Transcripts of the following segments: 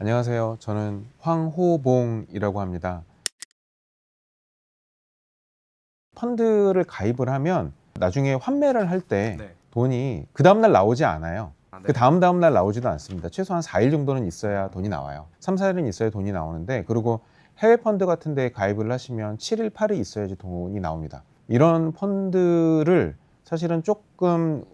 안녕하세요. 저는 황호봉이라고 합니다. 펀드를 가입을 하면 나중에 환매를 할 때 네. 돈이 그 다음날 나오지 않아요. 아, 그 네. 다음날 나오지도 않습니다. 최소한 4일 정도는 있어야 돈이 나와요. 3, 4일은 있어야 돈이 나오는데, 그리고 해외 펀드 같은 데 가입을 하시면 7일, 8일 있어야지 돈이 나옵니다. 이런 펀드를 사실은 조금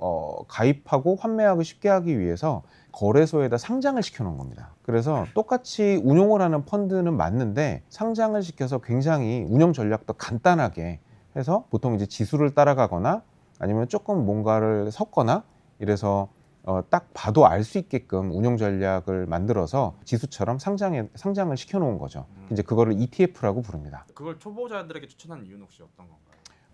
가입하고 환매하기 쉽게 하기 위해서 거래소에다 상장을 시켜 놓은 겁니다. 그래서 똑같이 운용을 하는 펀드는 맞는데 상장을 시켜서 굉장히 운영 전략도 간단하게 해서, 보통 이제 지수를 따라가거나 아니면 조금 뭔가를 섞거나 이래서 딱 봐도 알 수 있게끔 운용 전략을 만들어서 지수처럼 상장을 시켜 놓은 거죠. 이제 그거를 ETF라고 부릅니다. 그걸 초보자들에게 추천하는 이유는 혹시 어떤 건가요?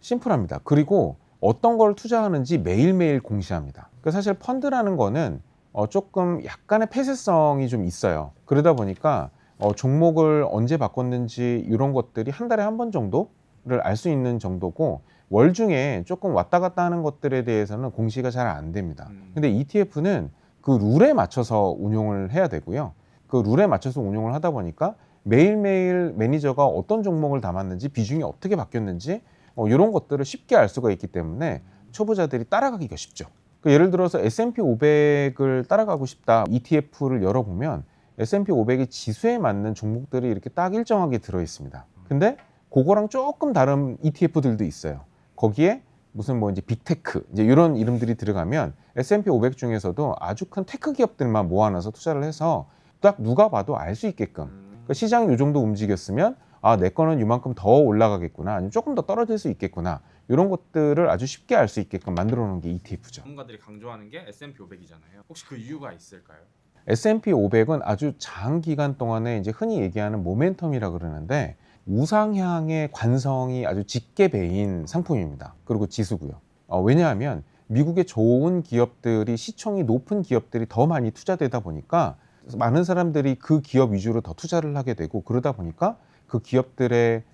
심플합니다. 그리고 어떤 걸 투자하는지 매일매일 공시합니다. 사실 펀드라는 거는 조금 약간의 폐쇄성이 좀 있어요. 그러다 보니까 종목을 언제 바꿨는지 이런 것들이 한 달에 한 번 정도를 알 수 있는 정도고, 월 중에 조금 왔다 갔다 하는 것들에 대해서는 공시가 잘 안 됩니다. 근데 ETF는 그 룰에 맞춰서 운용을 해야 되고요. 그 룰에 맞춰서 운용을 하다 보니까 매일매일 매니저가 어떤 종목을 담았는지, 비중이 어떻게 바뀌었는지 이런 것들을 쉽게 알 수가 있기 때문에 초보자들이 따라가기가 쉽죠. 예를 들어서 S&P 500을 따라가고 싶다, ETF를 열어보면 S&P 500이 지수에 맞는 종목들이 이렇게 딱 일정하게 들어 있습니다. 근데 그거랑 조금 다른 ETF들도 있어요. 거기에 무슨 뭐 이제 빅테크 이제 이런 이름들이 들어가면 S&P 500 중에서도 아주 큰 테크 기업들만 모아놔서 투자를 해서 딱 누가 봐도 알 수 있게끔, 시장이 이 정도 움직였으면 내 거는 이만큼 더 올라가겠구나, 아니면 조금 더 떨어질 수 있겠구나, 이런 것들을 아주 쉽게 알 수 있게끔 만들어 놓은 게 ETF죠. 전문가들이 강조하는 게 S&P 500이잖아요. 혹시 그 이유가 있을까요? S&P 500은 아주 장기간 동안에 이제 흔히 얘기하는 모멘텀이라 그러는데, 우상향의 관성이 아주 짙게 배인 상품입니다. 그리고 지수고요. 왜냐하면 미국의 좋은 기업들이, 시총이 높은 기업들이 더 많이 투자되다 보니까 많은 사람들이 그 기업 위주로 더 투자를 하게 되고, 그러다 보니까 그 기업들의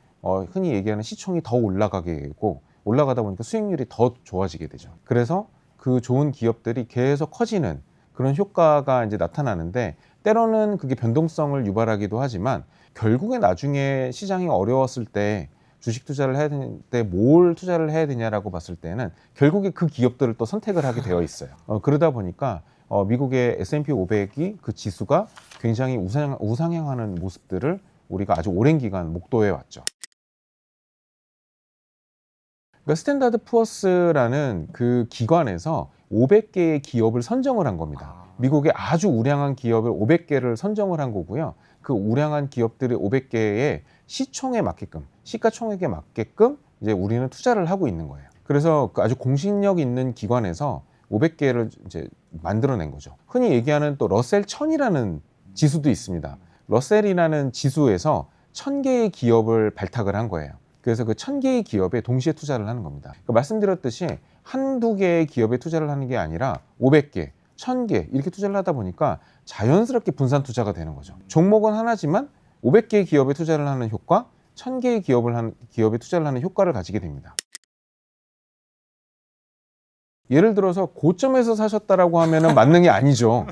흔히 얘기하는 시총이 더 올라가게 되고, 올라가다 보니까 수익률이 더 좋아지게 되죠. 그래서 그 좋은 기업들이 계속 커지는 그런 효과가 이제 나타나는데, 때로는 그게 변동성을 유발하기도 하지만, 결국에 나중에 시장이 어려웠을 때 주식 투자를 해야 되는데 뭘 투자를 해야 되냐라고 봤을 때는 결국에 그 기업들을 또 선택을 하게 되어 있어요. 그러다 보니까 미국의 S&P 500이 그 지수가 굉장히 우상향하는 모습들을 우리가 아주 오랜 기간 목도해 왔죠. 스탠다드 푸어스라는 그 기관에서 500개의 기업을 선정을 한 겁니다. 미국의 아주 우량한 기업을 500개를 선정을 한 거고요. 그 우량한 기업들의 500개의 시총에 맞게끔, 시가총액에 맞게끔 이제 우리는 투자를 하고 있는 거예요. 그래서 그 아주 공신력 있는 기관에서 500개를 이제 만들어낸 거죠. 흔히 얘기하는 또 러셀 1000이라는 지수도 있습니다. 러셀이라는 지수에서 1000개의 기업을 발탁을 한 거예요. 그래서 그 1000개의 기업에 동시에 투자를 하는 겁니다. 말씀드렸듯이 한두 개의 기업에 투자를 하는 게 아니라 500개, 1000개 이렇게 투자를 하다 보니까 자연스럽게 분산 투자가 되는 거죠. 종목은 하나지만 500개의 기업에 투자를 하는 효과, 1000개의 기업에 투자를 하는 효과를 가지게 됩니다. 예를 들어서 고점에서 사셨다라고 하면은 만능이 아니죠.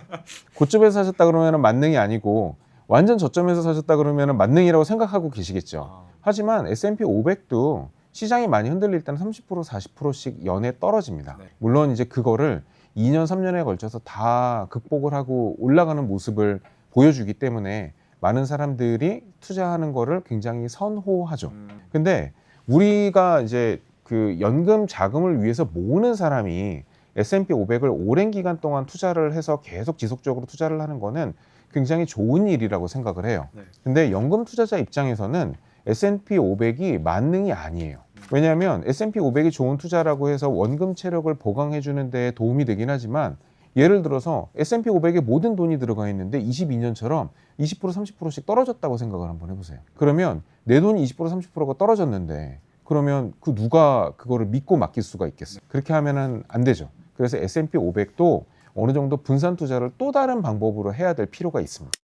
고점에서 사셨다 그러면은 만능이 아니고, 완전 저점에서 사셨다 그러면은 만능이라고 생각하고 계시겠죠. 하지만 S&P 500도 시장이 많이 흔들릴 때는 30%, 40%씩 연에 떨어집니다. 네. 물론 이제 그거를 2년, 3년에 걸쳐서 다 극복을 하고 올라가는 모습을 보여주기 때문에 많은 사람들이 투자하는 거를 굉장히 선호하죠. 근데 우리가 이제 그 연금 자금을 위해서 모으는 사람이 S&P 500을 오랜 기간 동안 투자를 해서 계속 지속적으로 투자를 하는 거는 굉장히 좋은 일이라고 생각을 해요. 네. 근데 연금 투자자 입장에서는 S&P 500이 만능이 아니에요. 왜냐하면 S&P 500이 좋은 투자라고 해서 원금 체력을 보강해 주는 데 도움이 되긴 하지만, 예를 들어서 S&P 500에 모든 돈이 들어가 있는데 22년처럼 20%, 30%씩 떨어졌다고 생각을 한번 해보세요. 그러면 내 돈이 20%, 30%가 떨어졌는데, 그러면 그 누가 그거를 믿고 맡길 수가 있겠어요? 그렇게 하면은 안 되죠. 그래서 S&P 500도 어느 정도 분산 투자를 또 다른 방법으로 해야 될 필요가 있습니다.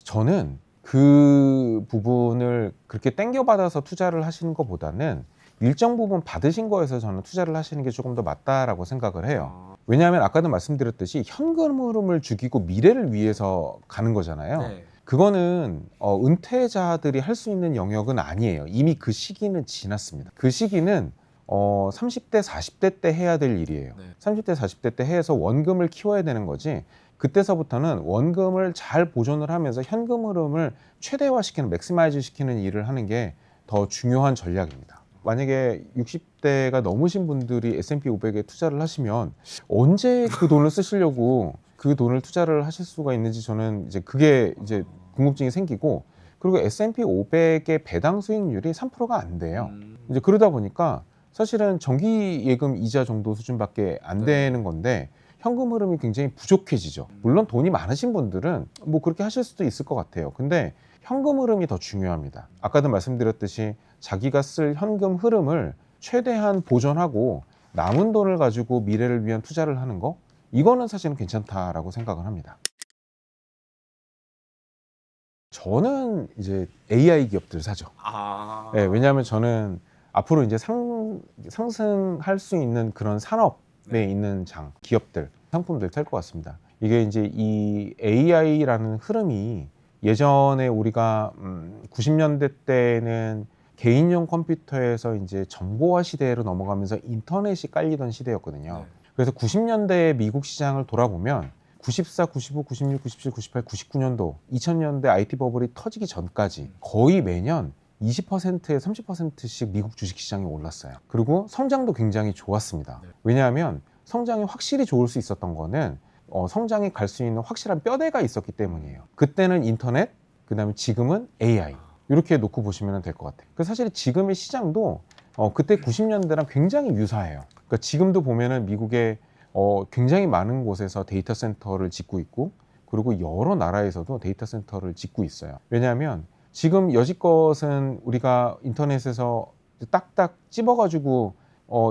저는 그 부분을 그렇게 땡겨받아서 투자를 하시는 것보다는 일정 부분 받으신 거에서 저는 투자를 하시는 게 조금 더 맞다라고 생각을 해요. 아, 왜냐하면 아까도 말씀드렸듯이 현금 흐름을 죽이고 미래를 위해서 가는 거잖아요. 네. 그거는 은퇴자들이 할 수 있는 영역은 아니에요. 이미 그 시기는 지났습니다. 그 시기는 30대, 40대 때 해야 될 일이에요. 네. 30대, 40대 때 해서 원금을 키워야 되는 거지. 그때서부터는 원금을 잘 보존을 하면서 현금 흐름을 최대화시키는, 맥시마이즈 시키는 일을 하는 게 더 중요한 전략입니다. 만약에 60대가 넘으신 분들이 S&P 500에 투자를 하시면 언제 그 돈을 쓰시려고 그 돈을 투자를 하실 수가 있는지 저는 이제 그게 이제 궁금증이 생기고, 그리고 S&P 500의 배당 수익률이 3%가 안 돼요. 이제 그러다 보니까 사실은 정기 예금 이자 정도 수준밖에 안 되는 건데 현금 흐름이 굉장히 부족해지죠. 물론 돈이 많으신 분들은 뭐 그렇게 하실 수도 있을 것 같아요. 근데 현금 흐름이 더 중요합니다. 아까도 말씀드렸듯이 자기가 쓸 현금 흐름을 최대한 보존하고 남은 돈을 가지고 미래를 위한 투자를 하는 거, 이거는 사실은 괜찮다라고 생각을 합니다. 저는 이제 AI 기업들 사죠. 아, 네, 왜냐하면 저는 앞으로 이제 상승할 수 있는 그런 산업에 네. 있는 기업들, 상품들 살 것 같습니다. 이게 이제 이 AI라는 흐름이 예전에 우리가 90년대 때는 개인용 컴퓨터에서 이제 정보화 시대로 넘어가면서 인터넷이 깔리던 시대였거든요. 네. 그래서 90년대 미국 시장을 돌아보면 94, 95, 96, 97, 98, 99년도, 2000년대 IT 버블이 터지기 전까지 거의 매년 20%에서 30%씩 미국 주식시장이 올랐어요. 그리고 성장도 굉장히 좋았습니다. 네. 왜냐하면 성장이 확실히 좋을 수 있었던 거는 성장이 갈 수 있는 확실한 뼈대가 있었기 때문이에요. 그때는 인터넷, 그 다음에 지금은 AI, 이렇게 놓고 보시면 될 것 같아요. 사실 지금의 시장도 그때 90년대랑 굉장히 유사해요. 그러니까 지금도 보면은 미국의 굉장히 많은 곳에서 데이터 센터를 짓고 있고, 그리고 여러 나라에서도 데이터 센터를 짓고 있어요. 왜냐하면 지금 여지껏은 우리가 인터넷에서 딱딱 찝어가지고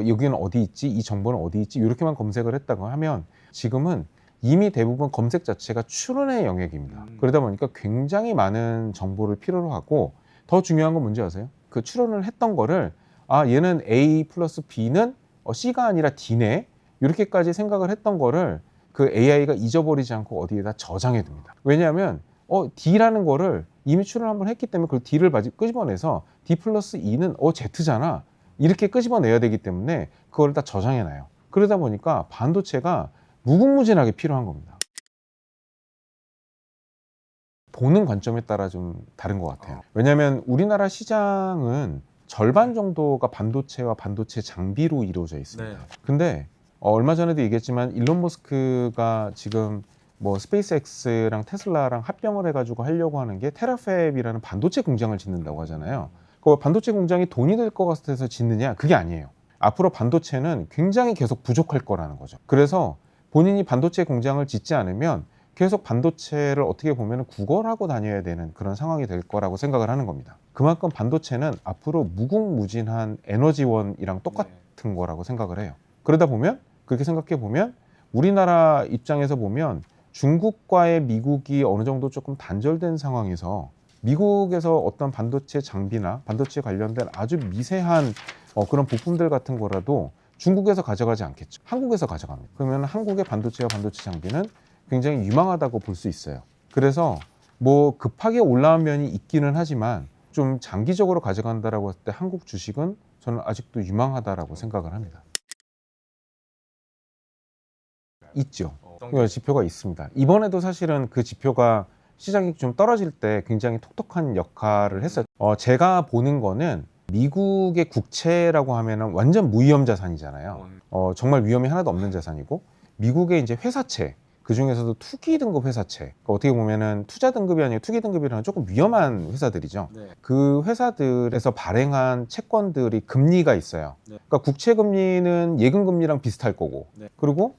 여기는 어디 있지, 이 정보는 어디 있지, 이렇게만 검색을 했다고 하면 지금은 이미 대부분 검색 자체가 추론의 영역입니다. 그러다 보니까 굉장히 많은 정보를 필요로 하고, 더 중요한 건 뭔지 아세요? 그 추론을 했던 거를 얘는 A 플러스 B는 C가 아니라 D네, 이렇게까지 생각을 했던 거를 그 AI가 잊어버리지 않고 어디에다 저장해 둡니다. 왜냐하면 D라는 거를 이미 추론을 한번 했기 때문에 그 D를 끄집어내서 D 플러스 E는 Z잖아, 이렇게 끄집어내야 되기 때문에 그걸 다 저장해 놔요. 그러다 보니까 반도체가 무궁무진하게 필요한 겁니다. 보는 관점에 따라 좀 다른 것 같아요. 왜냐하면 우리나라 시장은 절반 정도가 반도체와 반도체 장비로 이루어져 있습니다. 네. 근데 얼마 전에도 얘기했지만 일론 머스크가 지금 뭐 스페이스X랑 테슬라랑 합병을 해가지고 하려고 하는 게 테라팹이라는 반도체 공장을 짓는다고 하잖아요. 그 반도체 공장이 돈이 될 것 같아서 짓느냐? 그게 아니에요. 앞으로 반도체는 굉장히 계속 부족할 거라는 거죠. 그래서 본인이 반도체 공장을 짓지 않으면 계속 반도체를 어떻게 보면 구걸하고 다녀야 되는 그런 상황이 될 거라고 생각을 하는 겁니다. 그만큼 반도체는 앞으로 무궁무진한 에너지원이랑 똑같은 거라고 생각을 해요. 그러다 보면, 그렇게 생각해 보면 우리나라 입장에서 보면 중국과의 미국이 어느 정도 조금 단절된 상황에서 미국에서 어떤 반도체 장비나 반도체 관련된 아주 미세한 그런 부품들 같은 거라도 중국에서 가져가지 않겠죠. 한국에서 가져갑니다. 그러면 한국의 반도체와 반도체 장비는 굉장히 유망하다고 볼 수 있어요. 그래서 뭐 급하게 올라온 면이 있기는 하지만 좀 장기적으로 가져간다라고 했을 때 한국 주식은 저는 아직도 유망하다라고 생각을 합니다. 있죠. 그 지표가 있습니다. 이번에도 사실은 그 지표가 시장이 좀 떨어질 때 굉장히 톡톡한 역할을 했어요. 제가 보는 거는 미국의 국채라고 하면은 완전 무위험 자산이잖아요. 정말 위험이 하나도 없는 자산이고, 미국의 이제 회사채, 그 중에서도 투기 등급 회사채, 그러니까 어떻게 보면은 투자 등급이 아니고 투기 등급이라는 조금 위험한 회사들이죠. 네. 그 회사들에서 발행한 채권들이 금리가 있어요. 네. 그러니까 국채 금리는 예금 금리랑 비슷할 거고, 네. 그리고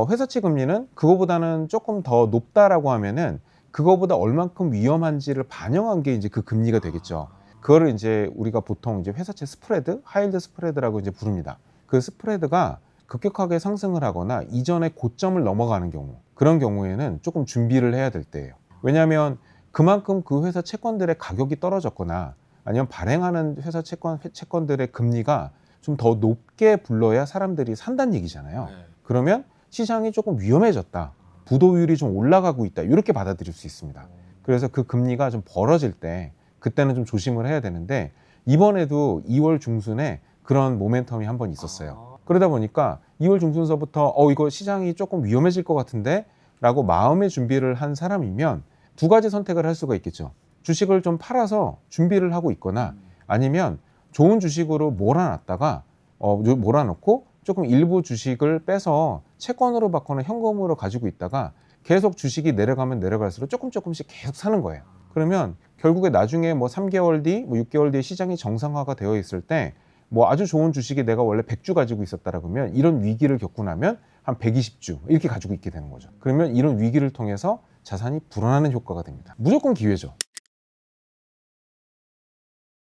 회사채 금리는 그거보다는 조금 더 높다라고 하면은 그거보다 얼만큼 위험한지를 반영한 게 이제 그 금리가 되겠죠. 그거를 이제 우리가 보통 이제 회사채 스프레드, 하이힐드 스프레드라고 이제 부릅니다. 그 스프레드가 급격하게 상승을 하거나 이전의 고점을 넘어가는 경우, 그런 경우에는 조금 준비를 해야 될 때예요. 왜냐하면 그만큼 그 회사 채권들의 가격이 떨어졌거나 아니면 발행하는 회사 채권들의 금리가 좀 더 높게 불러야 사람들이 산다는 얘기잖아요. 네. 그러면 시장이 조금 위험해졌다. 부도율이 좀 올라가고 있다. 이렇게 받아들일 수 있습니다. 그래서 그 금리가 좀 벌어질 때 그때는 좀 조심을 해야 되는데 이번에도 2월 중순에 그런 모멘텀이 한번 있었어요. 그러다 보니까 2월 중순서부터 이거 시장이 조금 위험해질 것 같은데 라고 마음의 준비를 한 사람이면 두 가지 선택을 할 수가 있겠죠. 주식을 좀 팔아서 준비를 하고 있거나 아니면 좋은 주식으로 몰아놨다가 몰아놓고 조금 일부 주식을 빼서 채권으로 받거나 현금으로 가지고 있다가 계속 주식이 내려가면 내려갈수록 조금씩 계속 사는 거예요. 그러면 결국에 나중에 뭐 3개월 뒤, 뭐 6개월 뒤에 시장이 정상화가 되어 있을 때 뭐 아주 좋은 주식이 내가 원래 100주 가지고 있었다라 그러면 이런 위기를 겪고 나면 한 120주 이렇게 가지고 있게 되는 거죠. 그러면 이런 위기를 통해서 자산이 불어나는 효과가 됩니다. 무조건 기회죠.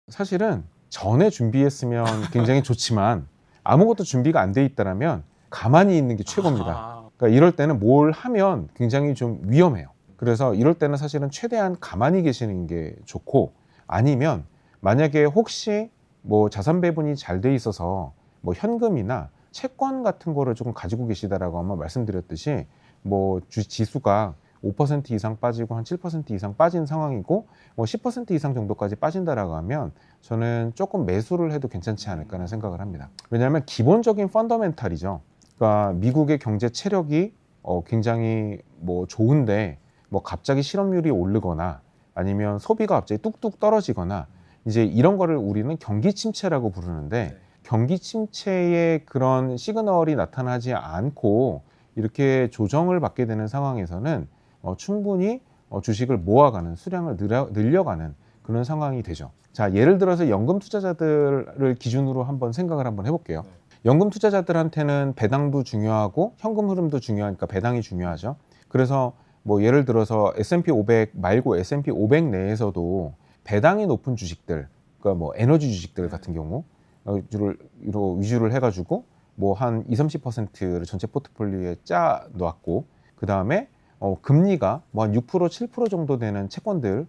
사실은 전에 준비했으면 굉장히 좋지만 아무것도 준비가 안 돼 있다라면 가만히 있는 게 최고입니다. 그러니까 이럴 때는 뭘 하면 굉장히 좀 위험해요. 그래서 이럴 때는 사실은 최대한 가만히 계시는 게 좋고 아니면 만약에 혹시 뭐 자산 배분이 잘 돼 있어서 뭐 현금이나 채권 같은 거를 조금 가지고 계시다라고 아마 말씀드렸듯이 뭐 지수가 5% 이상 빠지고 한 7% 이상 빠진 상황이고 뭐 10% 이상 정도까지 빠진다라고 하면 저는 조금 매수를 해도 괜찮지 않을까라는 생각을 합니다. 왜냐하면 기본적인 펀더멘탈이죠. 그러니까 미국의 경제 체력이 굉장히 뭐 좋은데 뭐 갑자기 실업률이 오르거나 아니면 소비가 갑자기 뚝뚝 떨어지거나 이제 이런 거를 우리는 경기 침체라고 부르는데 경기 침체의 그런 시그널이 나타나지 않고 이렇게 조정을 받게 되는 상황에서는 충분히 주식을 모아가는 수량을 늘려가는 그런 상황이 되죠. 자, 예를 들어서 연금 투자자들을 기준으로 한번 생각을 한번 해볼게요. 연금 투자자들한테는 배당도 중요하고 현금 흐름도 중요하니까 배당이 중요하죠. 그래서 뭐 예를 들어서 S&P 500 말고 S&P 500 내에서도 배당이 높은 주식들, 그러니까 뭐 에너지 주식들 같은 경우 위주를 해가지고 뭐 한 20-30%를 전체 포트폴리오에 짜 놓았고 그 다음에 금리가 뭐 한 6%, 7% 정도 되는 채권들을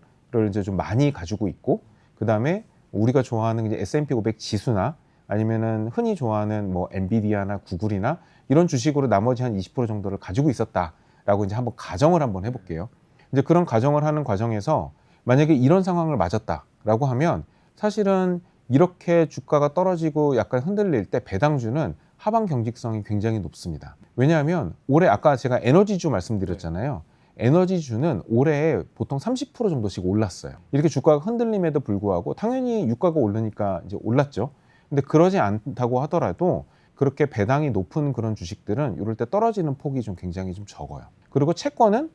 이제 좀 많이 가지고 있고 그 다음에 우리가 좋아하는 이제 S&P 500 지수나 아니면은 흔히 좋아하는 뭐 엔비디아나 구글이나 이런 주식으로 나머지 한 20% 정도를 가지고 있었다라고 이제 한번 가정을 한번 해볼게요. 이제 그런 가정을 하는 과정에서 만약에 이런 상황을 맞았다라고 하면 사실은 이렇게 주가가 떨어지고 약간 흔들릴 때 배당주는 하방 경직성이 굉장히 높습니다. 왜냐하면 올해 아까 제가 에너지주 말씀드렸잖아요. 에너지주는 올해 보통 30% 정도씩 올랐어요. 이렇게 주가가 흔들림에도 불구하고 당연히 유가가 오르니까 이제 올랐죠. 근데 그러지 않다고 하더라도 그렇게 배당이 높은 그런 주식들은 이럴 때 떨어지는 폭이 좀 굉장히 좀 적어요. 그리고 채권은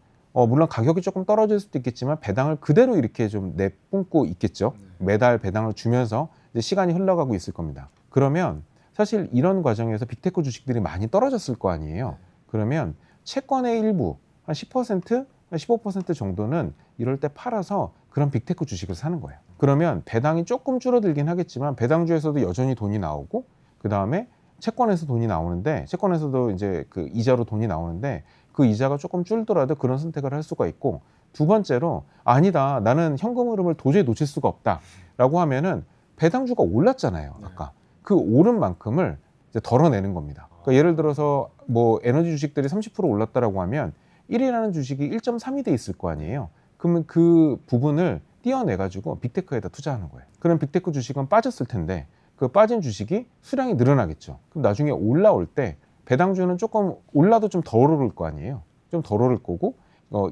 물론 가격이 조금 떨어질 수도 있겠지만 배당을 그대로 이렇게 좀 내뿜고 있겠죠. 매달 배당을 주면서 이제 시간이 흘러가고 있을 겁니다. 그러면 사실 이런 과정에서 빅테크 주식들이 많이 떨어졌을 거 아니에요. 그러면 채권의 일부 한 10%, 15% 정도는 이럴 때 팔아서 그런 빅테크 주식을 사는 거예요. 그러면 배당이 조금 줄어들긴 하겠지만 배당주에서도 여전히 돈이 나오고 그 다음에 채권에서 돈이 나오는데 채권에서도 이제 그 이자로 돈이 나오는데 그 이자가 조금 줄더라도 그런 선택을 할 수가 있고 두 번째로 아니다 나는 현금 흐름을 도저히 놓칠 수가 없다 라고 하면은 배당주가 올랐잖아요. 아까 그 오른 만큼을 이제 덜어내는 겁니다. 그러니까 예를 들어서 뭐 에너지 주식들이 30% 올랐다라고 하면 1이라는 주식이 1.3이 돼 있을 거 아니에요. 그러면 그 부분을 떼어내 가지고 빅테크에다 투자하는 거예요. 그럼 빅테크 주식은 빠졌을 텐데 그 빠진 주식이 수량이 늘어나겠죠. 그럼 나중에 올라올 때 배당주는 조금 올라도 좀 덜 오를 거 아니에요. 좀 덜 오를 거고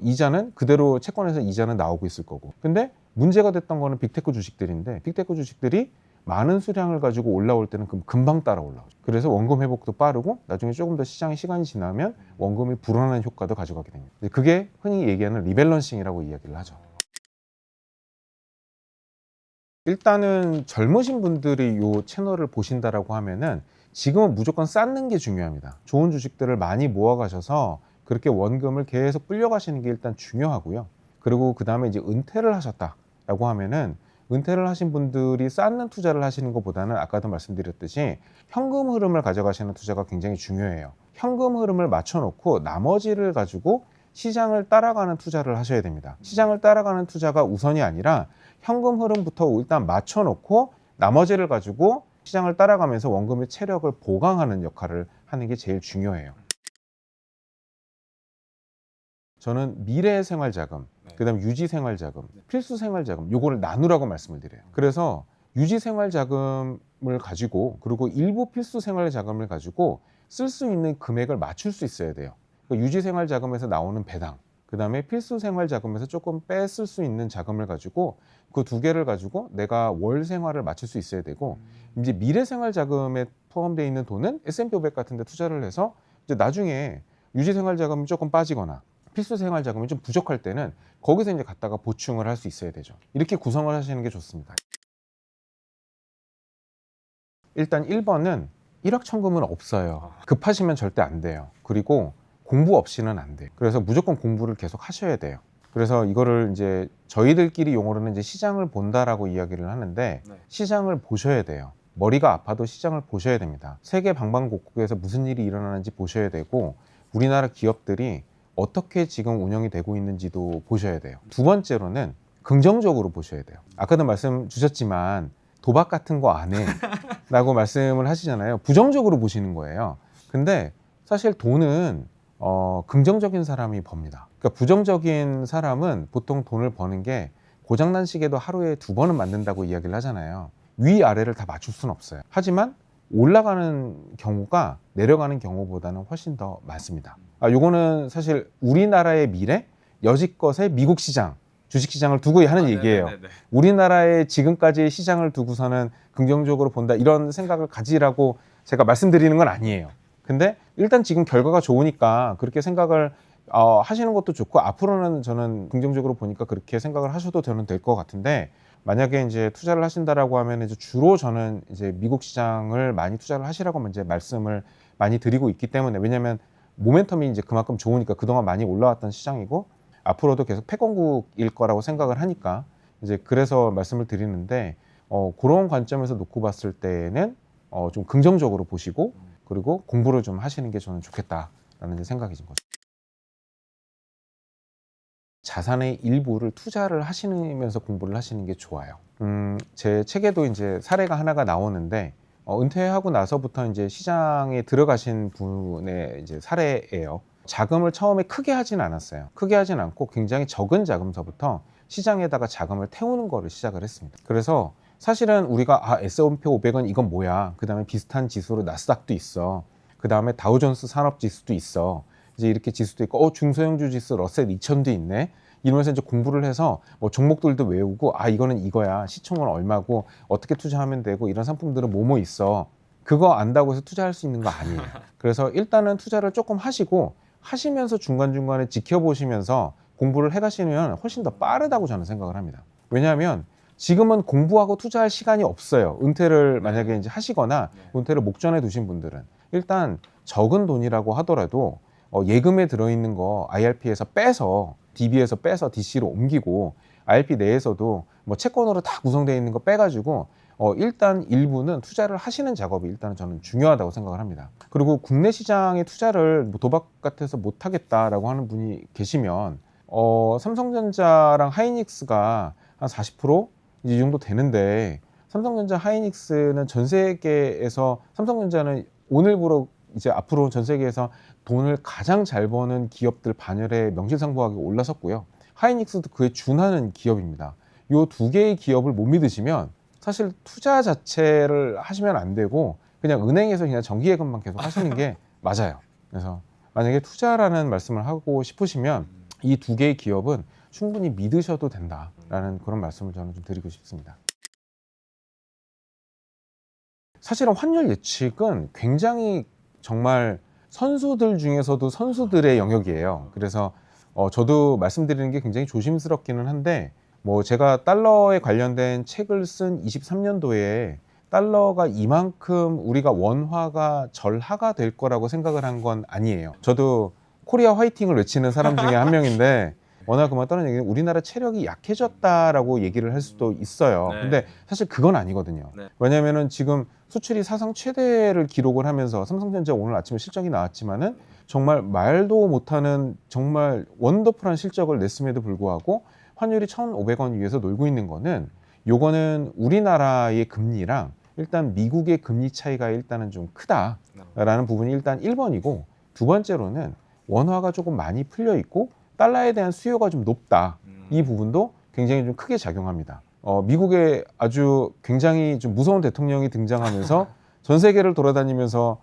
이자는 그대로 채권에서 이자는 나오고 있을 거고. 근데 문제가 됐던 거는 빅테크 주식들인데 빅테크 주식들이 많은 수량을 가지고 올라올 때는 금방 따라 올라오죠. 그래서 원금 회복도 빠르고 나중에 조금 더 시간이 지나면 원금이 불어나는 효과도 가져가게 됩니다. 그게 흔히 얘기하는 리밸런싱이라고 이야기를 하죠. 일단은 젊으신 분들이 이 채널을 보신다라고 하면은 지금은 무조건 쌓는 게 중요합니다. 좋은 주식들을 많이 모아 가셔서 그렇게 원금을 계속 불려가시는 게 일단 중요하고요. 그리고 그 다음에 이제 은퇴를 하셨다라고 하면은 은퇴를 하신 분들이 쌓는 투자를 하시는 것보다는 아까도 말씀드렸듯이 현금 흐름을 가져가시는 투자가 굉장히 중요해요. 현금 흐름을 맞춰놓고 나머지를 가지고 시장을 따라가는 투자를 하셔야 됩니다. 시장을 따라가는 투자가 우선이 아니라 현금 흐름부터 일단 맞춰놓고 나머지를 가지고 시장을 따라가면서 원금의 체력을 보강하는 역할을 하는 게 제일 중요해요. 저는 미래 생활자금, 네. 그다음 유지 생활자금, 필수 생활자금 요거를 나누라고 말씀을 드려요. 그래서 유지 생활자금을 가지고 그리고 일부 필수 생활자금을 가지고 쓸 수 있는 금액을 맞출 수 있어야 돼요. 그러니까 유지 생활자금에서 나오는 배당, 그다음에 필수 생활자금에서 조금 뺐을 수 있는 자금을 가지고 그 두 개를 가지고 내가 월 생활을 맞출 수 있어야 되고, 이제 미래 생활자금에 포함되어 있는 돈은 S&P 500 같은 데 투자를 해서 이제 나중에 유지 생활자금이 조금 빠지거나 필수 생활 자금이 좀 부족할 때는 거기서 이제 갖다가 보충을 할 수 있어야 되죠. 이렇게 구성을 하시는 게 좋습니다. 일단 1번은 일확천금은 없어요. 급하시면 절대 안 돼요. 그리고 공부 없이는 안 돼요. 그래서 무조건 공부를 계속 하셔야 돼요. 그래서 이거를 이제 저희들끼리 용어로는 이제 시장을 본다라고 이야기를 하는데, 네. 시장을 보셔야 돼요. 머리가 아파도 시장을 보셔야 됩니다. 세계 방방곡곡에서 무슨 일이 일어나는지 보셔야 되고, 우리나라 기업들이 어떻게 지금 운영이 되고 있는지도 보셔야 돼요. 두 번째로는 긍정적으로 보셔야 돼요. 아까도 말씀 주셨지만 도박 같은 거 안 해 라고 말씀을 하시잖아요. 부정적으로 보시는 거예요. 근데 사실 돈은 긍정적인 사람이 법니다. 그러니까 부정적인 사람은 보통 돈을 버는 게 고장난 시계도 하루에 2번은 맞는다고 이야기를 하잖아요. 위아래를 다 맞출 수는 없어요. 하지만 올라가는 경우가 내려가는 경우보다는 훨씬 더 많습니다. 요거는 사실 우리나라의 미래, 여지껏의 미국 시장, 주식시장을 두고 하는 얘기예요. 네네네네. 우리나라의 지금까지의 시장을 두고서는 긍정적으로 본다 이런 생각을 가지라고 제가 말씀드리는 건 아니에요. 근데 일단 지금 결과가 좋으니까 그렇게 생각을 하시는 것도 좋고, 앞으로는 저는 긍정적으로 보니까 그렇게 생각을 하셔도 저는 될 것 같은데, 만약에 이제 투자를 하신다라고 하면 이제 주로 저는 이제 미국 시장을 많이 투자를 하시라고 이제 말씀을 많이 드리고 있기 때문에, 왜냐하면 모멘텀이 이제 그만큼 좋으니까 그동안 많이 올라왔던 시장이고 앞으로도 계속 패권국일 거라고 생각을 하니까 이제 그래서 말씀을 드리는데, 그런 관점에서 놓고 봤을 때는 좀 긍정적으로 보시고 그리고 공부를 좀 하시는 게 저는 좋겠다라는 이제 생각이신 거죠. 자산의 일부를 투자를 하시면서 공부를 하시는 게 좋아요. 제 책에도 이제 사례가 하나가 나오는데, 은퇴하고 나서부터 이제 시장에 들어가신 분의 이제 사례예요. 자금을 처음에 크게 하진 않았어요. 크게 하진 않고 굉장히 적은 자금서부터 시장에다가 자금을 태우는 거를 시작을 했습니다. 그래서 사실은 우리가 S&P 500은 이건 뭐야? 그 다음에 비슷한 지수로 나스닥도 있어. 그 다음에 다우존스 산업지수도 있어. 이제 이렇게 지수도 있고, 중소형주 지수 러셀 2000도 있네. 이러면서 이제 공부를 해서 뭐 종목들도 외우고, 이거는 이거야. 시총은 얼마고, 어떻게 투자하면 되고, 이런 상품들은 뭐뭐 있어. 그거 안다고 해서 투자할 수 있는 거 아니에요. 그래서 일단은 투자를 조금 하시면서 중간중간에 지켜보시면서 공부를 해가시면 훨씬 더 빠르다고 저는 생각을 합니다. 왜냐하면 지금은 공부하고 투자할 시간이 없어요. 은퇴를 만약에 이제 하시거나 은퇴를 목전에 두신 분들은 일단 적은 돈이라고 하더라도 예금에 들어있는 거 IRP에서 빼서 DB에서 빼서 DC로 옮기고, IRP 내에서도 뭐 채권으로 다 구성되어 있는 거 빼가지고 일단 일부는 투자를 하시는 작업이 일단은 저는 중요하다고 생각을 합니다. 그리고 국내 시장에 투자를 뭐 도박 같아서 못 하겠다라고 하는 분이 계시면 삼성전자랑 하이닉스가 한 40%이 정도 되는데, 삼성전자 하이닉스는 전 세계에서, 삼성전자는 오늘부로 이제 앞으로 전 세계에서 돈을 가장 잘 버는 기업들 반열에 명실상부하게 올라섰고요. 하이닉스도 그에 준하는 기업입니다. 이 두 개의 기업을 못 믿으시면 사실 투자 자체를 하시면 안 되고 그냥 은행에서 그냥 정기예금만 계속 하시는 게 맞아요. 그래서 만약에 투자라는 말씀을 하고 싶으시면 이 두 개의 기업은 충분히 믿으셔도 된다라는 그런 말씀을 저는 좀 드리고 싶습니다. 사실은 환율 예측은 굉장히 정말 선수들 중에서도 선수들의 영역이에요. 그래서 저도 말씀드리는 게 굉장히 조심스럽기는 한데, 뭐 제가 달러에 관련된 책을 쓴 23년도에 달러가 이만큼 우리가 원화가 절하가 될 거라고 생각을 한 건 아니에요. 저도 코리아 화이팅을 외치는 사람 중에 한 명인데, 워낙 그만 다른 얘기는 우리나라 체력이 약해졌다라고 얘기를 할 수도 있어요. 네. 근데 사실 그건 아니거든요. 네. 왜냐면은 지금 수출이 사상 최대를 기록을 하면서, 삼성전자 오늘 아침에 실적이 나왔지만은 정말 말도 못하는 정말 원더풀한 실적을 냈음에도 불구하고 환율이 1,500원 위에서 놀고 있는 거는, 요거는 우리나라의 금리랑 일단 미국의 금리 차이가 일단은 좀 크다라는 부분이 일단 1번이고, 두 번째로는 원화가 조금 많이 풀려 있고 달러에 대한 수요가 좀 높다. 이 부분도 굉장히 좀 크게 작용합니다. 미국에 아주 굉장히 좀 무서운 대통령이 등장하면서 전 세계를 돌아다니면서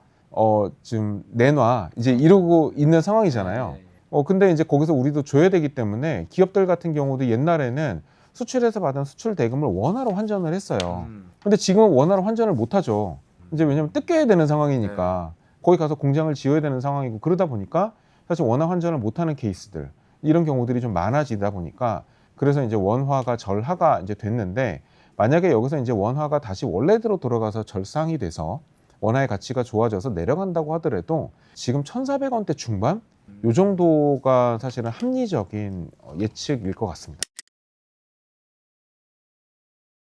지금 내놔 이제 이러고 있는 상황이잖아요. 근데 이제 거기서 우리도 줘야 되기 때문에 기업들 같은 경우도 옛날에는 수출해서 받은 수출 대금을 원화로 환전을 했어요. 근데 지금은 원화로 환전을 못 하죠. 이제 왜냐면 뜯겨야 되는 상황이니까 거기 가서 공장을 지어야 되는 상황이고, 그러다 보니까 사실 원화 환전을 못 하는 케이스들, 이런 경우들이 좀 많아지다 보니까, 그래서 이제 원화가 절하가 이제 됐는데, 만약에 여기서 이제 원화가 다시 원래대로 돌아가서 절상이 돼서 원화의 가치가 좋아져서 내려간다고 하더라도 지금 1,400원대 중반 요 정도가 사실은 합리적인 예측일 것 같습니다.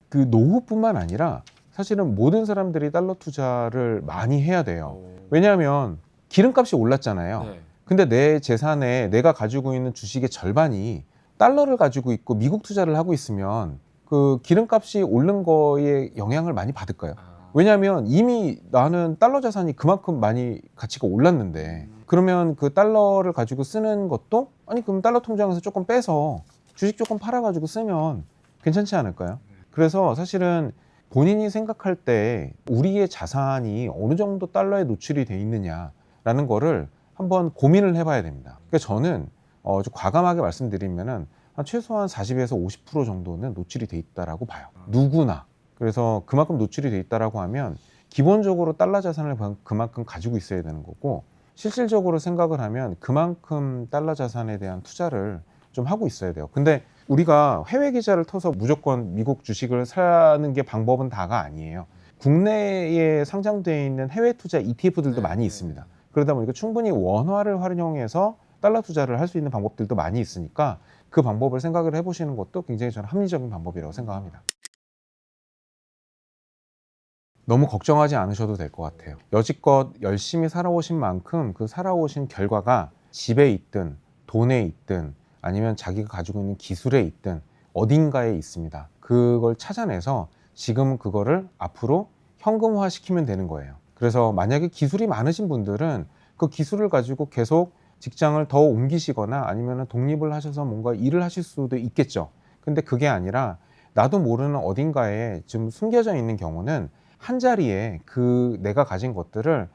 그 노후뿐만 아니라 사실은 모든 사람들이 달러 투자를 많이 해야 돼요. 왜냐하면 기름값이 올랐잖아요. 네. 근데 내 재산에 내가 가지고 있는 주식의 절반이 달러를 가지고 있고 미국 투자를 하고 있으면 그 기름값이 오른 거에 영향을 많이 받을까요? 왜냐하면 이미 나는 달러 자산이 그만큼 많이 가치가 올랐는데, 그러면 그 달러를 가지고 쓰는 것도, 아니 그럼 달러 통장에서 조금 빼서 주식 조금 팔아가지고 쓰면 괜찮지 않을까요? 그래서 사실은 본인이 생각할 때 우리의 자산이 어느 정도 달러에 노출이 돼 있느냐라는 거를 한번 고민을 해봐야 됩니다. 그러니까 저는 좀 과감하게 말씀드리면은 한 최소한 40에서 50% 정도는 노출이 돼 있다라고 봐요. 누구나. 그래서 그만큼 노출이 돼 있다라고 하면 기본적으로 달러 자산을 그만큼 가지고 있어야 되는 거고, 실질적으로 생각을 하면 그만큼 달러 자산에 대한 투자를 좀 하고 있어야 돼요. 근데 우리가 해외 계좌를 터서 무조건 미국 주식을 사는 게 방법은 다가 아니에요. 국내에 상장되어 있는 해외 투자 ETF들도 많이 있습니다. 그러다 보니까 충분히 원화를 활용해서 달러 투자를 할 수 있는 방법들도 많이 있으니까 그 방법을 생각을 해보시는 것도 굉장히 저는 합리적인 방법이라고 생각합니다. 너무 걱정하지 않으셔도 될 것 같아요. 여지껏 열심히 살아오신 만큼 그 살아오신 결과가 집에 있든 돈에 있든 아니면 자기가 가지고 있는 기술에 있든 어딘가에 있습니다. 그걸 찾아내서 지금 그거를 앞으로 현금화 시키면 되는 거예요. 그래서 만약에 기술이 많으신 분들은 그 기술을 가지고 계속 직장을 더 옮기시거나 아니면 독립을 하셔서 뭔가 일을 하실 수도 있겠죠. 근데 그게 아니라 나도 모르는 어딘가에 좀 숨겨져 있는 경우는 한 자리에 그 내가 가진 것들을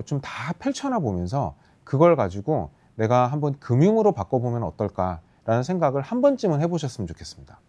좀 다 펼쳐놔 보면서 그걸 가지고 내가 한번 금융으로 바꿔보면 어떨까라는 생각을 한 번쯤은 해보셨으면 좋겠습니다.